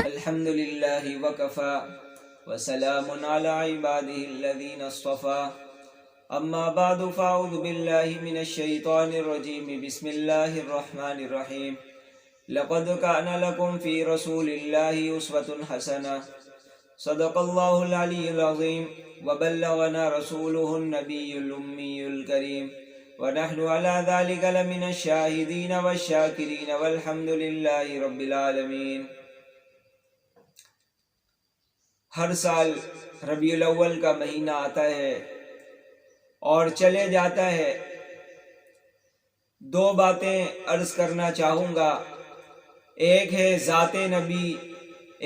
الحمد للہ وکفا وسلام علی عباده الذین اصطفى اما بعد فاعوذ باللہ من الشیطان الرجیم بسم اللہ الرحمن الرحیم لقد كان لكم في رسول الله أسوة حسنة صدق الله العلي العظيم وبلغنا رسوله النبي الأمي الكريم ونحن على ذلك لمن الشاهدين والشاكرين والحمد لله رب العالمين۔ ہر سال ربیع الاول کا مہینہ آتا ہے اور چلے جاتا ہے۔ دو باتیں عرض کرنا چاہوں گا، ایک ہے ذات نبی،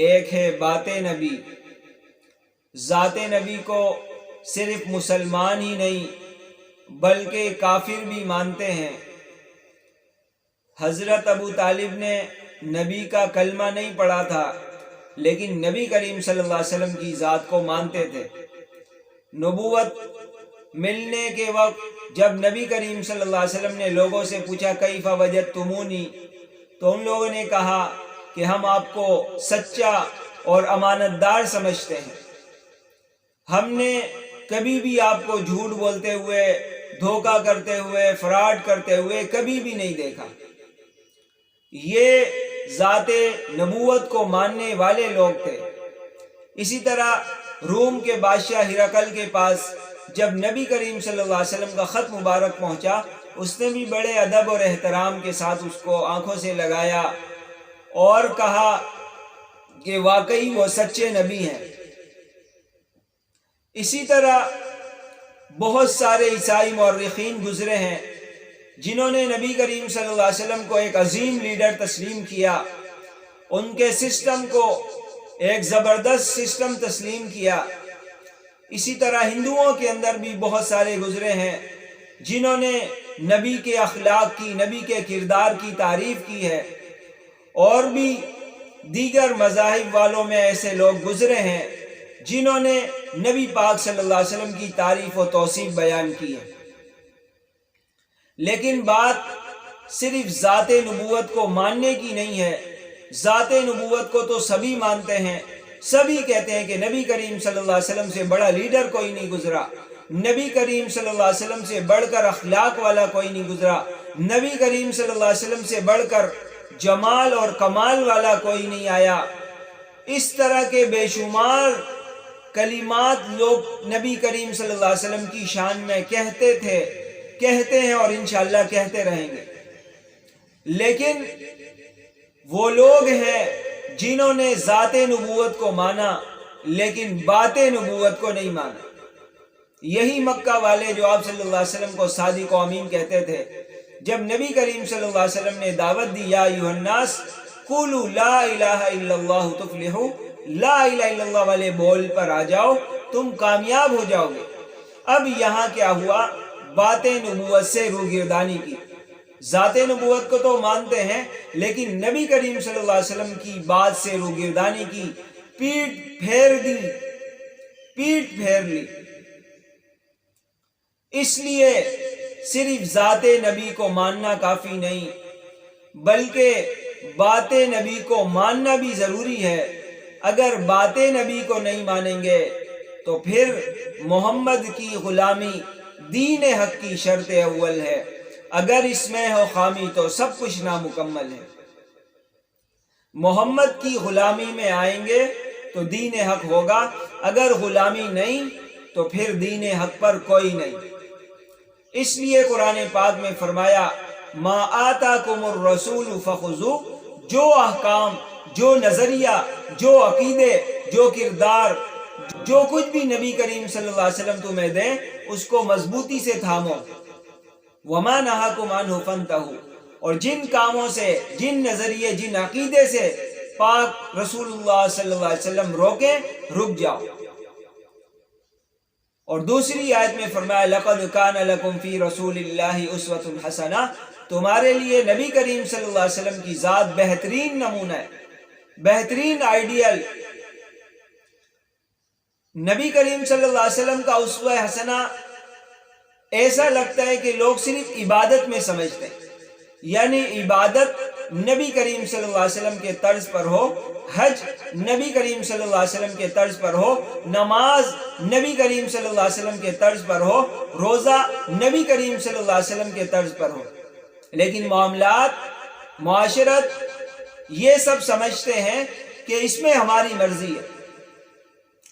ایک ہے بات نبی۔ ذات نبی کو صرف مسلمان ہی نہیں بلکہ کافر بھی مانتے ہیں۔ حضرت ابو طالب نے نبی کا کلمہ نہیں پڑھا تھا لیکن نبی کریم صلی اللہ علیہ وسلم کی ذات کو مانتے تھے۔ نبوت ملنے کے وقت جب نبی کریم صلی اللہ علیہ وسلم نے لوگوں سے پوچھا کیف وجدتمونی، تو ان لوگوں نے کہا کہ ہم آپ کو سچا اور امانت دار سمجھتے ہیں، ہم نے کبھی بھی آپ کو جھوٹ بولتے ہوئے، دھوکہ کرتے ہوئے، فراڈ کرتے ہوئے کبھی بھی نہیں دیکھا۔ یہ ذات نبوت کو ماننے والے لوگ تھے۔ اسی طرح روم کے بادشاہ ہرقل کے پاس جب نبی کریم صلی اللہ علیہ وسلم کا خط مبارک پہنچا، اس نے بھی بڑے ادب اور احترام کے ساتھ اس کو آنکھوں سے لگایا اور کہا کہ واقعی وہ سچے نبی ہیں۔ اسی طرح بہت سارے عیسائی مورخین گزرے ہیں جنہوں نے نبی کریم صلی اللہ علیہ وسلم کو ایک عظیم لیڈر تسلیم کیا، ان کے سسٹم کو ایک زبردست سسٹم تسلیم کیا۔ اسی طرح ہندوؤں کے اندر بھی بہت سارے گزرے ہیں جنہوں نے نبی کے اخلاق کی، نبی کے کردار کی تعریف کی ہے، اور بھی دیگر مذاہب والوں میں ایسے لوگ گزرے ہیں جنہوں نے نبی پاک صلی اللہ علیہ وسلم کی تعریف و توصیف بیان کی ہے۔ لیکن بات صرف ذات نبوت کو ماننے کی نہیں ہے۔ ذات نبوت کو تو سبھی مانتے ہیں، سبھی کہتے ہیں کہ نبی کریم صلی اللہ علیہ وسلم سے بڑا لیڈر کوئی نہیں گزرا، نبی کریم صلی اللہ علیہ وسلم سے بڑھ کر اخلاق والا کوئی نہیں گزرا، نبی کریم صلی اللہ علیہ وسلم سے بڑھ کر جمال اور کمال والا کوئی نہیں آیا۔ اس طرح کے بے شمار کلمات لوگ نبی کریم صلی اللہ علیہ وسلم کی شان میں کہتے تھے، کہتے ہیں اور انشاءاللہ کہتے رہیں گے۔ لیکن وہ لوگ ہیں جنہوں نے ذات نبوت کو مانا لیکن بات نبوت کو نہیں مانا۔ یہی مکہ والے جو آپ صلی اللہ علیہ وسلم کو صادق و امین کہتے تھے، جب نبی کریم صلی اللہ علیہ وسلم نے دعوت دی یا ایھا الناس قولوا لا الہ الا اللہ تفلحوا، لا الہ الا اللہ والے بول پر آ جاؤ تم کامیاب ہو جاؤ گے۔ اب یہاں کیا ہوا؟ بات نبوت سے روگردانی کی۔ ذات نبوت کو تو مانتے ہیں لیکن نبی کریم صلی اللہ علیہ وسلم کی بات سے روگردانی کی، پیٹ پھیر دی، پیٹ پھیر لی۔ اس لیے صرف ذات نبی کو ماننا کافی نہیں بلکہ بات نبی کو ماننا بھی ضروری ہے۔ اگر بات نبی کو نہیں مانیں گے تو پھر محمد کی غلامی دین حق کی شرط اول ہے، اگر اس میں ہو خامی تو سب کچھ نامکمل ہے۔ محمد کی غلامی میں آئیں گے تو دین حق ہوگا، اگر غلامی نہیں تو پھر دین حق پر کوئی نہیں۔ اس لیے قرآن پاک میں فرمایا ما آتاکم الرسول فخذوہ، جو احکام، جو نظریہ، جو عقیدے، جو کردار، جو کچھ بھی نبی کریم صلی اللہ علیہ وسلم تمہیں دیں اس کو مضبوطی سے تھامو۔ وما نہاکم عنہ فانتہوا، اور جن کاموں سے، جن نظریے، جن عقیدے سے پاک رسول اللہ صلی اللہ علیہ وسلم روکیں، رک جاؤ۔ اور دوسری آیت میں فرمایا لقد کان لکم فی رسول اللہ اسوۃ حسنہ، تمہارے لیے نبی کریم صلی اللہ علیہ وسلم کی ذات بہترین نمونہ ہے، بہترین آئیڈیل۔ نبی کریم صلی اللہ علیہ وسلم کا اسوہ حسنہ ایسا لگتا ہے کہ لوگ صرف عبادت میں سمجھتے ہیں، یعنی عبادت نبی کریم صلی اللہ علیہ وسلم کے طرز پر ہو، حج نبی کریم صلی اللہ علیہ وسلم کے طرز پر ہو، نماز نبی کریم صلی اللہ علیہ وسلم کے طرز پر ہو، روزہ نبی کریم صلی اللہ علیہ وسلم کے طرز پر ہو، لیکن معاملات، معاشرت یہ سب سمجھتے ہیں کہ اس میں ہماری مرضی ہے،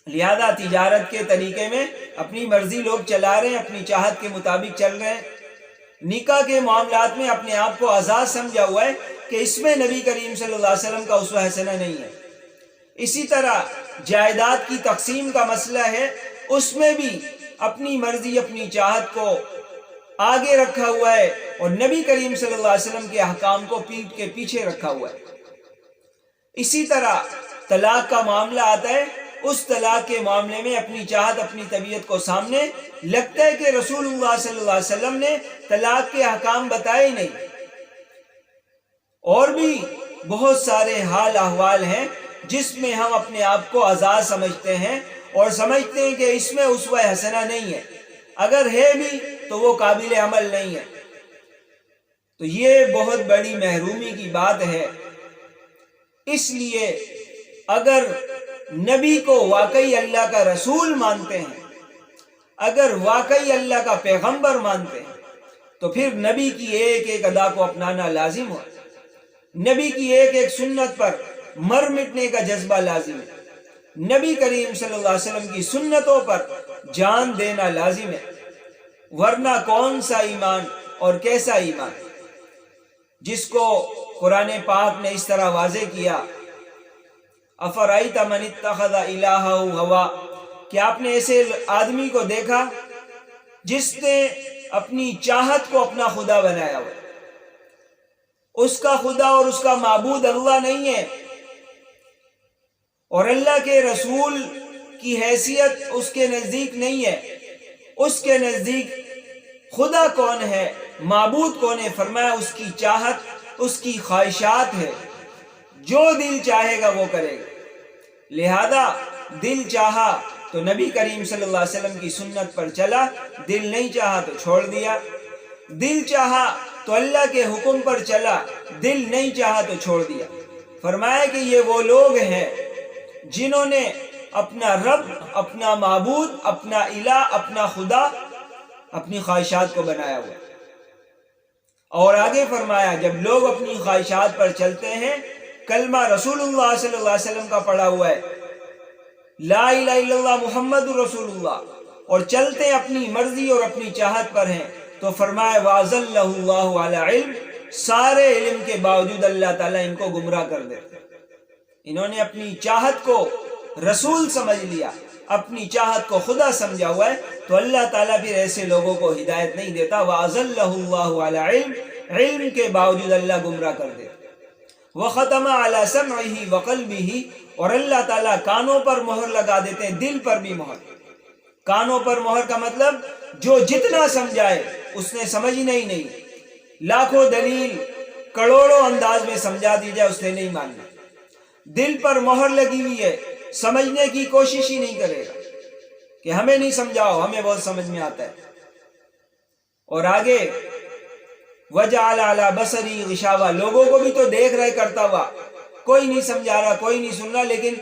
لہذا تجارت کے طریقے میں اپنی مرضی لوگ چلا رہے ہیں، اپنی چاہت کے مطابق چل رہے ہیں، نکاح کے معاملات میں اپنے آپ کو آزاد سمجھا ہوا ہے کہ اس میں نبی کریم صلی اللہ علیہ وسلم کا اسوہ حسنہ نہیں ہے۔ اسی طرح جائیداد کی تقسیم کا مسئلہ ہے، اس میں بھی اپنی مرضی، اپنی چاہت کو آگے رکھا ہوا ہے اور نبی کریم صلی اللہ علیہ وسلم کے احکام کو پیٹھ کے پیچھے رکھا ہوا ہے۔ اسی طرح طلاق کا معاملہ آتا ہے، اس طلاق کے معاملے میں اپنی چاہت، اپنی طبیعت کو سامنے لگتا ہے کہ رسول اللہ صلی اللہ علیہ وسلم نے طلاق کے احکام بتائے ہی نہیں۔ اور بھی بہت سارے حال احوال ہیں جس میں ہم اپنے آپ کو آزاد سمجھتے ہیں اور سمجھتے ہیں کہ اس میں اسوہ حسنہ نہیں ہے، اگر ہے بھی تو وہ قابل عمل نہیں ہے۔ تو یہ بہت بڑی محرومی کی بات ہے۔ اس لیے اگر نبی کو واقعی اللہ کا رسول مانتے ہیں، اگر واقعی اللہ کا پیغمبر مانتے ہیں، تو پھر نبی کی ایک ایک ادا کو اپنانا لازم ہو، نبی کی ایک ایک سنت پر مر مٹنے کا جذبہ لازم ہے، نبی کریم صلی اللہ علیہ وسلم کی سنتوں پر جان دینا لازم ہے، ورنہ کون سا ایمان اور کیسا ایمان جس کو قرآن پاک نے اس طرح واضح کیا، افرائیت من اتخذ الہہ ہوا، کہ آپ نے ایسے آدمی کو دیکھا جس نے اپنی چاہت کو اپنا خدا بنایا ہوا، اس کا خدا اور اس کا معبود اللہ نہیں ہے، اور اللہ کے رسول کی حیثیت اس کے نزدیک نہیں ہے۔ اس کے نزدیک خدا کون ہے، معبود کون ہے؟ فرمایا اس کی چاہت، اس کی خواہشات ہے، جو دل چاہے گا وہ کرے گا۔ لہذا دل چاہا تو نبی کریم صلی اللہ علیہ وسلم کی سنت پر چلا، دل نہیں چاہا تو چھوڑ دیا، دل چاہا تو اللہ کے حکم پر چلا، دل نہیں چاہا تو چھوڑ دیا۔ فرمایا کہ یہ وہ لوگ ہیں جنہوں نے اپنا رب، اپنا معبود، اپنا الہ، اپنا خدا اپنی خواہشات کو بنایا ہوا۔ اور آگے فرمایا جب لوگ اپنی خواہشات پر چلتے ہیں، کلمہ رسول اللہ صلی اللہ علیہ وسلم کا پڑھا ہوا ہے، لا الہ الا اللہ محمد رسول اللہ، اور چلتے اپنی مرضی اور اپنی چاہت پر ہیں، تو فرمایا وَأَضَلَّهُ اللَّهُ عَلَى عِلْمٍ، سارے علم کے باوجود اللہ تعالیٰ ان کو گمراہ کر دیتے۔ انہوں نے اپنی چاہت کو رسول سمجھ لیا، اپنی چاہت کو خدا سمجھا ہوا ہے، تو اللہ تعالیٰ پھر ایسے لوگوں کو ہدایت نہیں دیتا۔ وَأَضَلَّهُ اللَّهُ عَلَى عِلْمٍ، علم کے باوجود اللہ گمراہ کر دیتا۔ وَخَتَمَ عَلَى سَمْعِهِ وَقَلْبِهِ، اور اللہ تعالیٰ کانوں پر مہر لگا دیتے ہیں، دل پر بھی مہر۔ کانوں پر مہر کا مطلب جو جتنا سمجھائے اس نے سمجھنا ہی نہیں، لاکھوں دلیل کروڑوں انداز میں سمجھا دی جائے اس نے نہیں ماننا۔ دل پر مہر لگی ہوئی ہے، سمجھنے کی کوشش ہی نہیں کرے گا کہ ہمیں نہیں سمجھاؤ، ہمیں بہت سمجھ میں آتا ہے۔ اور آگے وَجَعَلَ عَلَى بَصَرِهِ غِشَاوَةً، لوگوں کو بھی تو دیکھ رہے کرتا ہوا، کوئی نہیں سمجھا رہا، کوئی نہیں سن رہا، لیکن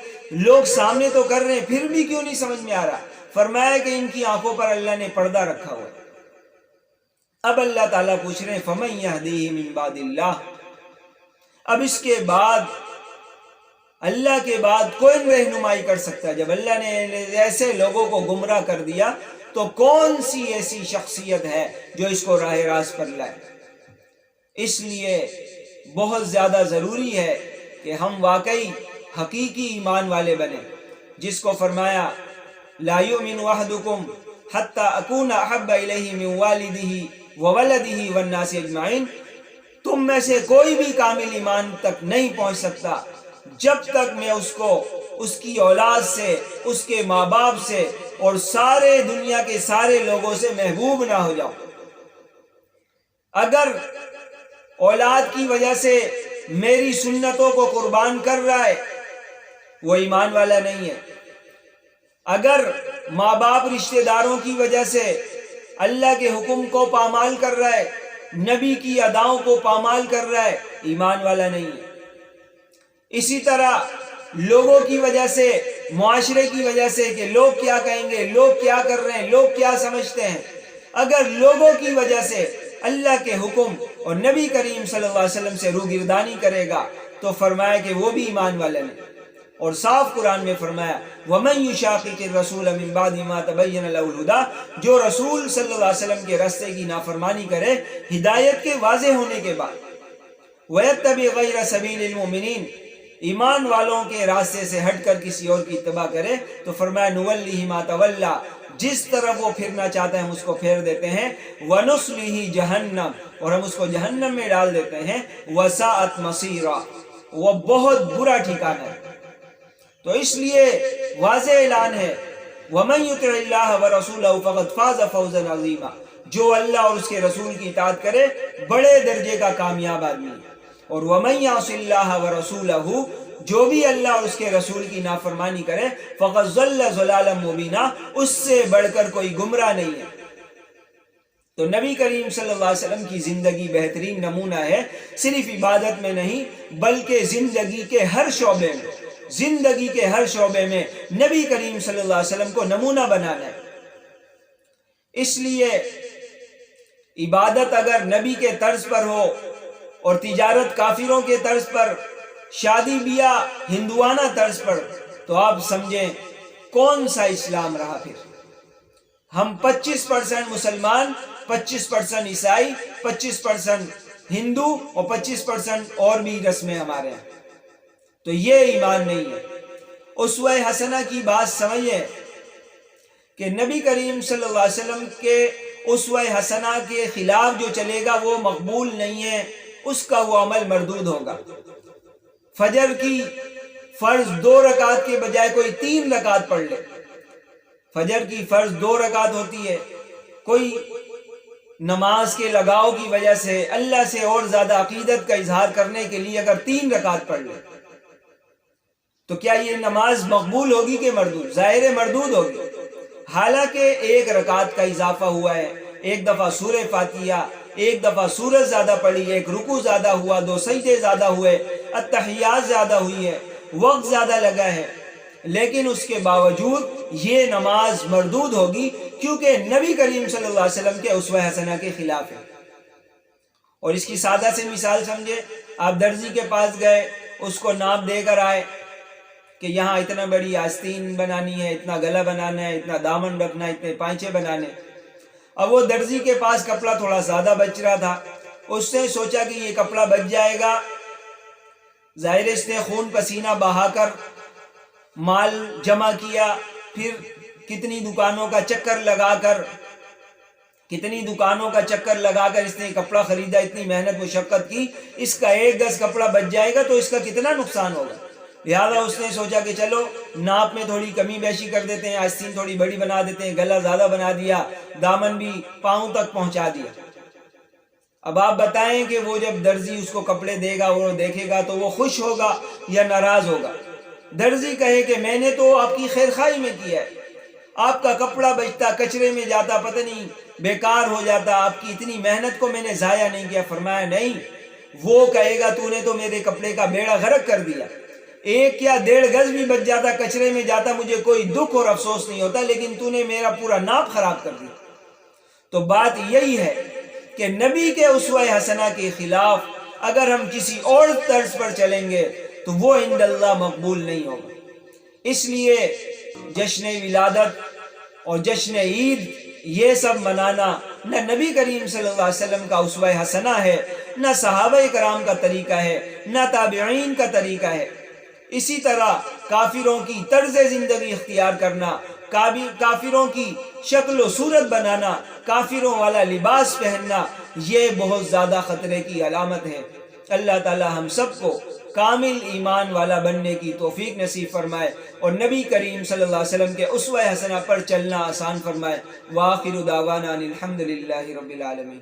لوگ سامنے تو کر رہے ہیں، پھر بھی کیوں نہیں سمجھ میں آ رہا؟ فرمایا کہ ان کی آنکھوں پر اللہ نے پردہ رکھا ہوا ہے۔ اب اللہ تعالیٰ پوچھ رہے ہیں فَمَن يَهْدِيهِ مِن بَعْدِ اللَّهِ، اب اس کے بعد، اللہ کے بعد کون رہنمائی کر سکتا ہے؟ جب اللہ نے ایسے لوگوں کو گمراہ کر دیا تو کون سی ایسی شخصیت ہے جو اس کو راہ راست پر لائے؟ اس لیے بہت زیادہ ضروری ہے کہ ہم واقعی حقیقی ایمان والے بنیں، جس کو فرمایا لا یؤمن احدکم حتی اکون احب الیہ من والدہ وولدہ والناس اجمعین، تم میں سے کوئی بھی کامل ایمان تک نہیں پہنچ سکتا جب تک میں اس کو اس کی اولاد سے، اس کے ماں باپ سے اور سارے دنیا کے سارے لوگوں سے محبوب نہ ہو جاؤں۔ اگر اولاد کی وجہ سے میری سنتوں کو قربان کر رہا ہے وہ ایمان والا نہیں ہے۔ اگر ماں باپ رشتہ داروں کی وجہ سے اللہ کے حکم کو پامال کر رہا ہے، نبی کی اداؤں کو پامال کر رہا ہے، ایمان والا نہیں ہے۔ اسی طرح لوگوں کی وجہ سے، معاشرے کی وجہ سے کہ لوگ کیا کہیں گے، لوگ کیا کر رہے ہیں، لوگ کیا سمجھتے ہیں، اگر لوگوں کی وجہ سے اللہ کے حکم اور نبی کریم صلی اللہ علیہ وسلم سے روگردانی کرے گا تو فرمایا کہ وہ بھی ایمان والا نہیں۔ اور صاف قرآن میں فرمایا وَمَن يُشَاقِقِ الرَّسُولَ مِن بَعْدِ مَا تَبَيَّنَ لَهُ الْهُدَىٰ، جو رسول صلی اللہ علیہ وسلم کے راستے کی نافرمانی کرے ہدایت کے واضح ہونے کے بعد، وَيَتَّبِعْ غَيْرَ سَبِيلِ الْمُؤْمِنِينَ، ایمان والوں کے راستے سے ہٹ کر کسی اور کی اتباع کرے تو فرمایا نُوَلِّهِ مَا تَوَلَّىٰ، جس طرف وہ پھرنا چاہتا ہے ہم اس کو پھیر دیتے ہیں، وَنُصْلِهِ جَهَنَّمَ، اور ہم اس کو جہنم میں ڈال دیتے ہیں، وَسَاءَتْ مَصِيرًا، وہ بہت برا ٹھکانہ ہے۔ تو اس لیے واضح اعلان ہے وَمَن يُطِعِ اللَّهَ وَرَسُولَهُ فَقَدْ فَازَ فَوْزًا عَظِيمًا، جو اللہ اور اس کے رسول کی اطاعت کرے بڑے درجے کا کامیاب آدمی ہے۔ اور وَمَن يَعْصِ اللَّهَ وَرَسُولَهُ، جو بھی اللہ اور اس کے رسول کی نافرمانی کرے فَقَدْ ضَلَّ ضَلَالًا مُبِينًا، اس سے بڑھ کر کوئی گمراہ نہیں ہے۔ تو نبی کریم صلی اللہ علیہ وسلم کی زندگی بہترین نمونہ ہے، صرف عبادت میں نہیں بلکہ زندگی کے ہر شعبے میں، زندگی کے ہر شعبے میں نبی کریم صلی اللہ علیہ وسلم کو نمونہ بنانا ہے۔ اس لیے عبادت اگر نبی کے طرز پر ہو اور تجارت کافروں کے طرز پر، شادی بیاہ ہندوانہ طرز پر، تو آپ سمجھیں کون سا اسلام رہا پھر؟ ہم 25% مسلمان، 25% عیسائی، 25% ہندو اور 25% اور بھی رسمیں ہمارے ہیں، تو یہ ایمان نہیں ہے۔ اسوہ حسنہ کی بات سمجھیں کہ نبی کریم صلی اللہ علیہ وسلم کے اسوہ حسنہ کے خلاف جو چلے گا وہ مقبول نہیں ہے، اس کا وہ عمل مردود ہوگا۔ فجر کی فرض 2 رکعت کے بجائے کوئی 3 رکعت پڑھ لے، فجر کی فرض 2 رکعت ہوتی ہے، کوئی نماز کے لگاؤ کی وجہ سے اللہ سے اور زیادہ عقیدت کا اظہار کرنے کے لیے اگر 3 رکعت پڑھ لے تو کیا یہ نماز مقبول ہوگی کہ مردود؟ ظاہر مردود ہوگی۔ حالانکہ 1 رکعت کا اضافہ ہوا ہے، 1 دفعہ سورہ فاتحہ، 1 دفعہ سورت زیادہ پڑھی، 1 رکوع زیادہ ہوا، 2 سجدے زیادہ ہوئے، التحیات زیادہ ہوئی ہے، وقت زیادہ لگا ہے، لیکن اس کے باوجود یہ نماز مردود ہوگی کیونکہ نبی کریم صلی اللہ علیہ وسلم کے اسوہ حسنہ کے خلاف ہے۔ اور اس کی سادہ سے مثال سمجھے، آپ درزی کے پاس گئے، اس کو ناپ دے کر آئے کہ یہاں اتنا بڑی آستین بنانی ہے، اتنا گلا بنانا ہے، اتنا دامن رکھنا ہے، اتنے پائچے بنانے۔ اب وہ درزی کے پاس کپڑا تھوڑا زیادہ بچ رہا تھا، اس نے سوچا کہ یہ کپڑا بچ جائے گا، ظاہر اس نے خون پسینہ بہا کر مال جمع کیا، پھر کتنی دکانوں کا چکر لگا کر اس نے کپڑا خریدا، اتنی محنت مشقت کی، اس کا 1 گز کپڑا بچ جائے گا تو اس کا کتنا نقصان ہوگا۔ لہذا اس نے سوچا کہ چلو ناپ میں تھوڑی کمی بیشی کر دیتے ہیں، آستین تھوڑی بڑی بنا دیتے ہیں، گلا زیادہ بنا دیا، دامن بھی پاؤں تک پہنچا دیا۔ اب آپ بتائیں کہ وہ جب درزی اس کو کپڑے دے گا، وہ دیکھے گا تو وہ خوش ہوگا یا ناراض ہوگا؟ درزی کہے کہ میں نے تو آپ کی خیرخواہی میں کیا ہے، آپ کا کپڑا بچتا، کچرے میں جاتا، پتہ نہیں بیکار ہو جاتا، آپ کی اتنی محنت کو میں نے ضائع نہیں کیا۔ فرمایا نہیں، وہ کہے گا تو نے تو میرے کپڑے کا بیڑا غرق کر دیا، 1 یا 1.5 گز بھی بچ جاتا، کچرے میں جاتا، مجھے کوئی دکھ اور افسوس نہیں ہوتا، لیکن تو نے میرا پورا ناپ خراب کر دیا۔ تو بات یہی ہے کہ نبی کے اسوہ حسنہ کے خلاف اگر ہم کسی اور طرز پر چلیں گے تو وہ عند اللہ مقبول نہیں ہوگا۔ اس لیے جشن ولادت اور جشن عید یہ سب منانا نہ نبی کریم صلی اللہ علیہ وسلم کا اسوہ حسنہ ہے، نہ صحابہ کرام کا طریقہ ہے، نہ تابعین کا طریقہ ہے۔ اسی طرح کافروں کی طرز زندگی اختیار کرنا، کافروں کی شکل و صورت بنانا، کافروں والا لباس پہننا، یہ بہت زیادہ خطرے کی علامت ہے۔ اللہ تعالی ہم سب کو کامل ایمان والا بننے کی توفیق نصیب فرمائے اور نبی کریم صلی اللہ علیہ وسلم کے اسوہ حسنہ پر چلنا آسان فرمائے۔ وآخر دعوانا ان الحمد للہ رب العالمین۔